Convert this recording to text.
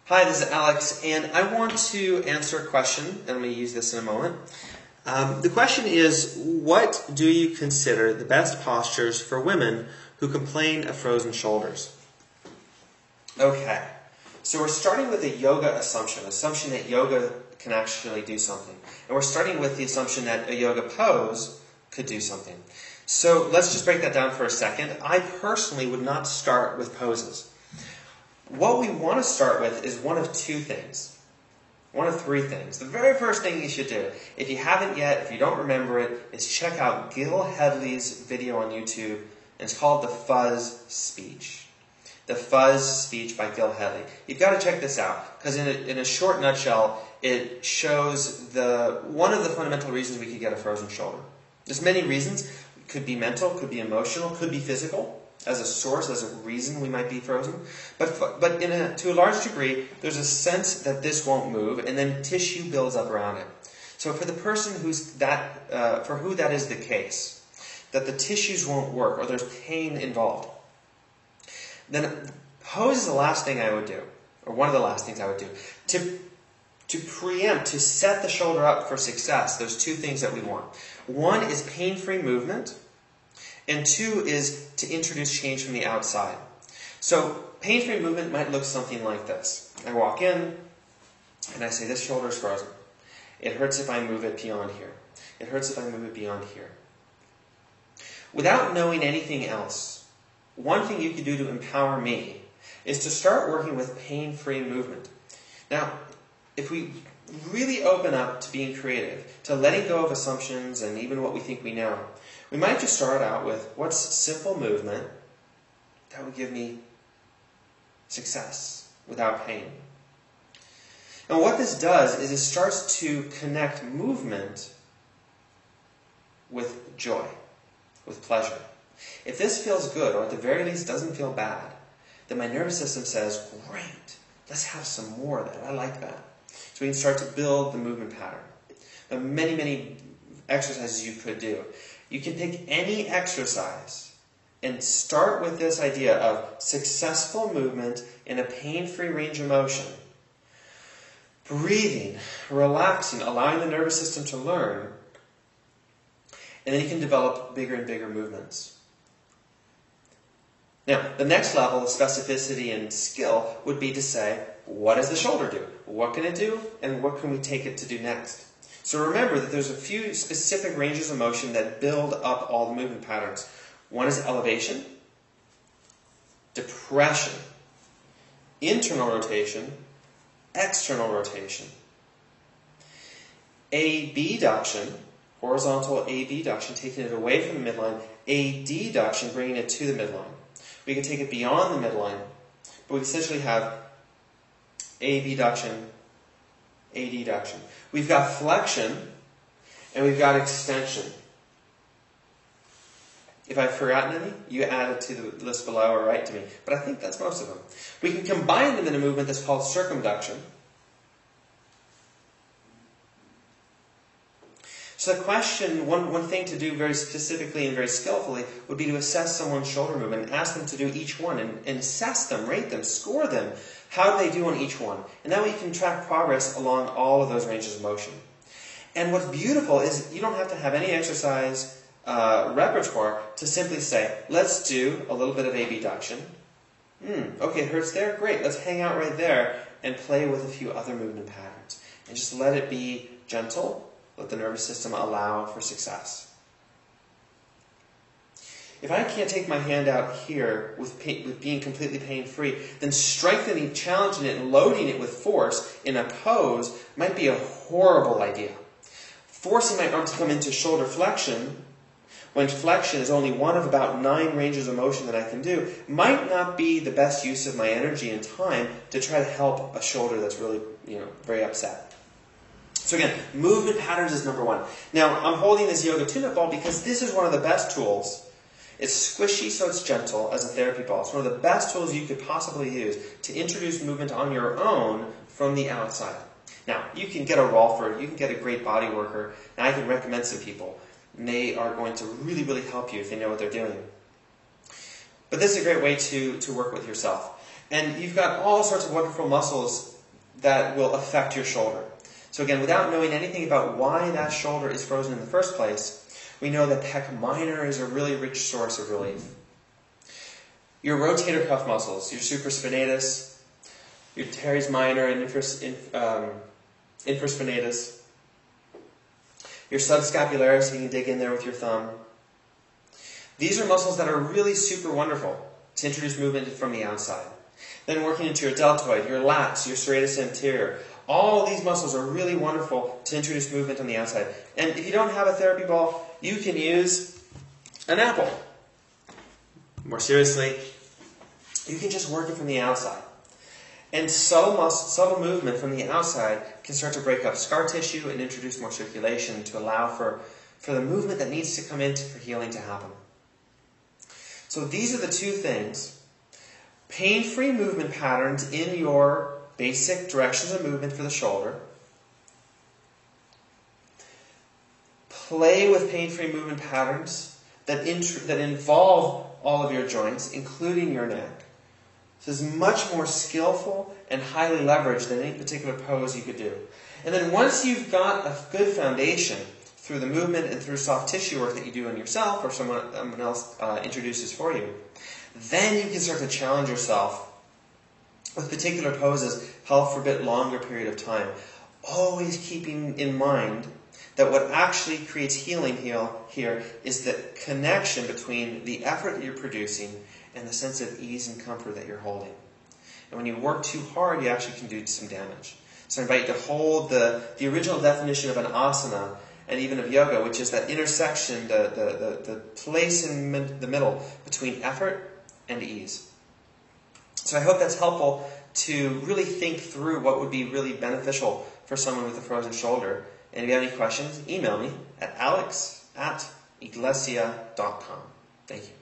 Hi, this is Alex, and I want to answer a question, and I'm going to use this in a moment. The question is, what do you consider the best postures for women who complain of frozen shoulders? Okay, so we're starting with a yoga assumption that yoga can actually do something. And we're starting with the assumption that a yoga pose could do something. So let's just break that down for a second. I personally would not start with poses. What we want to start with is one of two things. One of three things. The very first thing you should do, if you haven't yet, if you don't remember it, is check out Gil Hedley's video on YouTube. And it's called The Fuzz Speech. The Fuzz Speech by Gil Hedley. You've got to check this out, because in a short nutshell, it shows one of the fundamental reasons we could get a frozen shoulder. There's many reasons. It could be mental, could be emotional, could be physical. As a source, as a reason we might be frozen. But to a large degree, there's a sense that this won't move, and then tissue builds up around it. So for the person for who that is the case, that the tissues won't work, or there's pain involved, then pose is the last thing I would do, or one of the last things I would do. To preempt, to set the shoulder up for success, there's two things that we want. One is pain-free movement, and two is to introduce change from the outside. So pain-free movement might look something like this. I walk in, and I say, this shoulder is frozen. It hurts if I move it beyond here. It hurts if I move it beyond here. Without knowing anything else, one thing you could do to empower me is to start working with pain-free movement. Now, if we really open up to being creative, to letting go of assumptions and even what we think we know, we might just start out with what's simple movement that would give me success without pain. And what this does is it starts to connect movement with joy, with pleasure. If this feels good, or at the very least doesn't feel bad, then my nervous system says, great, let's have some more of that. I like that. So we can start to build the movement pattern. There are many, many exercises you could do. You can pick any exercise and start with this idea of successful movement in a pain-free range of motion. Breathing, relaxing, allowing the nervous system to learn. And then you can develop bigger and bigger movements. Now, the next level of specificity and skill would be to say, what does the shoulder do? What can it do? And what can we take it to do next? So remember that there's a few specific ranges of motion that build up all the movement patterns. One is elevation, depression, internal rotation, external rotation, abduction, horizontal abduction, taking it away from the midline, adduction, bringing it to the midline. We can take it beyond the midline, but we essentially have abduction, adduction. We've got flexion, and we've got extension. If I've forgotten any, you add it to the list below or write to me. But I think that's most of them. We can combine them in a movement that's called circumduction. So the question, one thing to do very specifically and very skillfully would be to assess someone's shoulder movement and ask them to do each one and assess them, rate them, score them. How do they do on each one? And that way you can track progress along all of those ranges of motion. And what's beautiful is you don't have to have any exercise repertoire to simply say, let's do a little bit of abduction. Okay, it hurts there? Great, let's hang out right there and play with a few other movement patterns. And just let it be gentle. Let the nervous system allow for success. If I can't take my hand out here with being completely pain-free, then strengthening, challenging it, and loading it with force in a pose might be a horrible idea. Forcing my arm to come into shoulder flexion, when flexion is only one of about 9 ranges of motion that I can do, might not be the best use of my energy and time to try to help a shoulder that's really, very upset. So again, movement patterns is number one. Now, I'm holding this yoga tune-up ball because this is one of the best tools. It's squishy, so it's gentle as a therapy ball. It's one of the best tools you could possibly use to introduce movement on your own from the outside. Now, you can get a rolfer, you can get a great body worker, and I can recommend some people. And they are going to really, really help you if they know what they're doing. But this is a great way to work with yourself. And you've got all sorts of wonderful muscles that will affect your shoulder. So again, without knowing anything about why that shoulder is frozen in the first place, we know that pec minor is a really rich source of relief. Your rotator cuff muscles, your supraspinatus, your teres minor and infraspinatus, your subscapularis, you can dig in there with your thumb. These are muscles that are really super wonderful to introduce movement from the outside. Then working into your deltoid, your lats, your serratus anterior. All these muscles are really wonderful to introduce movement on the outside. And if you don't have a therapy ball, you can use an apple. More seriously, you can just work it from the outside. And subtle movement from the outside can start to break up scar tissue and introduce more circulation to allow for the movement that needs to come in for healing to happen. So these are the two things. Pain-free movement patterns in your basic directions of movement for the shoulder. Play with pain-free movement patterns that involve all of your joints, including your neck. This is much more skillful and highly leveraged than any particular pose you could do. And then once you've got a good foundation through the movement and through soft tissue work that you do on yourself or someone else introduces for you, then you can start to challenge yourself with particular poses held for a bit longer period of time. Always keeping in mind that what actually creates healing here is the connection between the effort that you're producing and the sense of ease and comfort that you're holding. And when you work too hard, you actually can do some damage. So I invite you to hold the original definition of an asana and even of yoga, which is that intersection, the place in the middle between effort and ease. So I hope that's helpful to really think through what would be really beneficial for someone with a frozen shoulder. And if you have any questions, email me at alex@iglesia.com. Thank you.